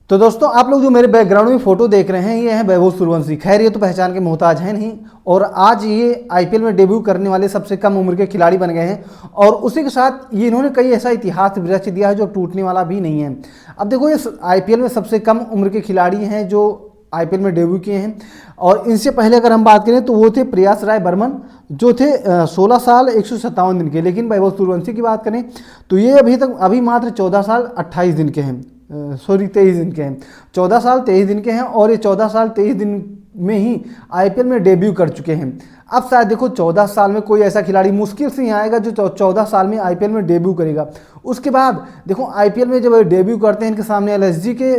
तो दोस्तों आप लोग जो मेरे बैकग्राउंड में फोटो देख रहे हैं ये है वैभव सूर्यवंशी। खैर ये तो पहचान के मोहताज हैं नहीं, और आज ये आईपीएल में डेब्यू करने वाले सबसे कम उम्र के खिलाड़ी बन गए हैं। और उसी के साथ ये इन्होंने कई ऐसा इतिहास रच दिया है जो टूटने वाला भी नहीं है। अब देखो ये आईपीएल में सबसे कम उम्र के खिलाड़ी हैं जो आईपीएल में डेब्यू किए हैं। और इनसे पहले अगर हम बात करें तो वो थे प्रयास राय बर्मन जो थे 16 साल 157 दिन के। लेकिन वैभव सूर्यवंशी की बात करें तो ये अभी मात्र 14 साल 28 दिन के हैं, 23 दिन के हैं। 14 साल 23 दिन के हैं और ये 14 साल 23 दिन में ही आईपीएल में डेब्यू कर चुके हैं। अब शायद देखो 14 साल में कोई ऐसा खिलाड़ी मुश्किल से ही आएगा जो 14 साल में आईपीएल में डेब्यू करेगा। उसके बाद देखो आईपीएल में जब डेब्यू करते हैं इनके सामने एलएसजी के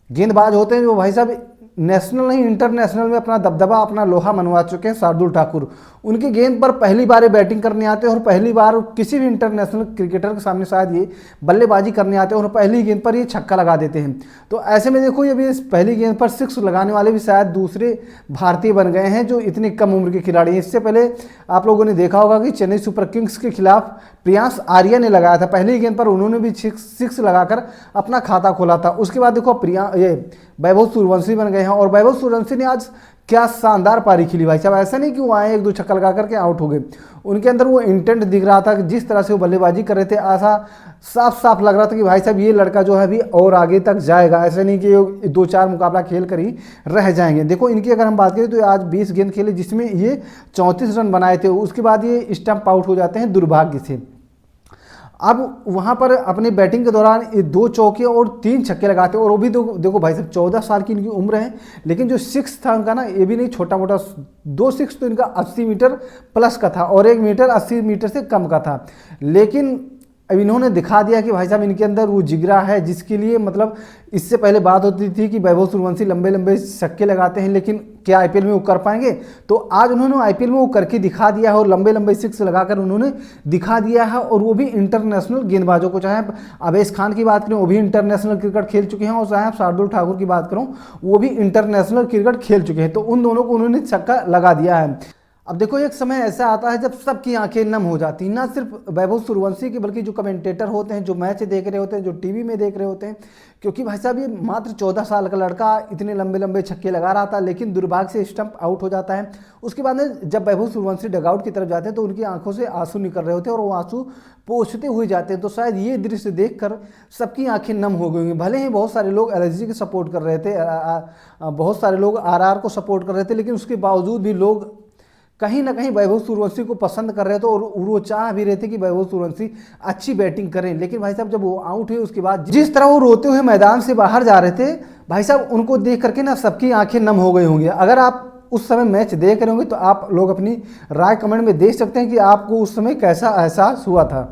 गेंदबाज होते हैं जो भाई साहब नेशनल नहीं इंटरनेशनल में अपना दबदबा अपना लोहा मनवा चुके हैं। शार्दुल ठाकुर उनके गेंद पर पहली बार बैटिंग करने आते हैं और पहली बार किसी भी इंटरनेशनल क्रिकेटर के सामने शायद ये बल्लेबाजी करने आते हैं और पहली गेंद पर ये छक्का लगा देते हैं। तो ऐसे में देखो ये भी इस पहली गेंद पर 6 लगाने वाले भी शायद दूसरे भारतीय बन गए हैं जो इतनी कम उम्र के खिलाड़ी हैं। इससे पहले आप लोगों ने देखा होगा कि चेन्नई सुपर किंग्स के खिलाफ प्रियांश आर्या ने लगाया था, पहली गेंद पर उन्होंने भी 6 लगाकर अपना खाता खोला था। उसके बाद देखो ये वैभव सूर्यवंशी बन गए हैं और वैभव सूर्यवंशी ने आज क्या शानदार पारी खेली भाई साहब। ऐसा नहीं कि वो आए 1-2 छक्का लगा करके आउट हो गए, उनके अंदर वो इंटेंट दिख रहा था कि जिस तरह से वो बल्लेबाजी कर रहे थे ऐसा साफ साफ लग रहा था कि भाई साहब ये लड़का जो है अभी और आगे तक जाएगा। ऐसे नहीं कि 2-4 मुकाबला खेल कर ही रह जाएंगे। देखो इनकी अगर हम बात करें तो आज 20 गेंद खेले जिसमें ये 34 रन बनाए थे। उसके बाद ये स्टंप आउट हो जाते हैं दुर्भाग्य से। अब वहाँ पर अपने बैटिंग के दौरान 2 चौके और 3 छक्के लगाते हैं और वो भी देखो भाई साहब 14 साल की इनकी उम्र है। लेकिन जो 6 था उनका ना ये भी नहीं छोटा मोटा, 2 6 तो इनका 80 मीटर प्लस का था और 1 मीटर 80 मीटर से कम का था। लेकिन अब इन्होंने दिखा दिया कि भाई साहब इनके अंदर वो जिगरा है जिसके लिए मतलब इससे पहले बात होती थी कि वैभव सूर्यवंशी लंबे लंबे छक्के लगाते हैं लेकिन क्या आईपीएल में वो कर पाएंगे। तो आज उन्होंने आईपीएल में वो करके दिखा दिया है और लंबे लंबे 6 लगाकर उन्होंने दिखा दिया है। और वो भी इंटरनेशनल गेंदबाजों को, चाहे अवेश खान की बात करें वो भी इंटरनेशनल क्रिकेट खेल चुके हैं और चाहे शार्दुल ठाकुर की बात करूँ वो भी इंटरनेशनल क्रिकेट खेल चुके हैं। तो उन दोनों को उन्होंने छक्का लगा दिया है। अब देखो एक समय ऐसा आता है जब सबकी आंखें नम हो जाती हैं, ना सिर्फ वैभव सूर्यवंशी की बल्कि जो कमेंटेटर होते हैं, जो मैच देख रहे होते हैं, जो टीवी में देख रहे होते हैं। क्योंकि भाई साहब ये मात्र 14 साल का लड़का इतने लंबे लंबे छक्के लगा रहा था लेकिन दुर्भाग्य से स्टंप आउट हो जाता है। उसके बाद में जब वैभव सूर्यवंशी डगआउट की तरफ जाते हैं तो उनकी आंखों से आंसू निकल रहे होते हैं और वो आंसू पोंछते हुए जाते हैं। तो शायद ये दृश्य देखकर सबकी आंखें नम हो गई होंगी। भले ही बहुत सारे लोग एलएसजी के सपोर्ट कर रहे थे, बहुत सारे लोग आरआर को सपोर्ट कर रहे थे, लेकिन उसके बावजूद भी लोग कहीं ना कहीं वैभव सूर्यवंशी को पसंद कर रहे थे और वो चाह भी रहे थे कि वैभव सूर्यवंशी अच्छी बैटिंग करें। लेकिन भाई साहब जब वो आउट हुए उसके बाद जिस तरह वो रोते हुए मैदान से बाहर जा रहे थे भाई साहब उनको देख करके ना सबकी आंखें नम हो गई होंगी। अगर आप उस समय मैच देख रहे होंगे तो आप लोग अपनी राय कमेंट में दे सकते हैं कि आपको उस समय कैसा एहसास हुआ था।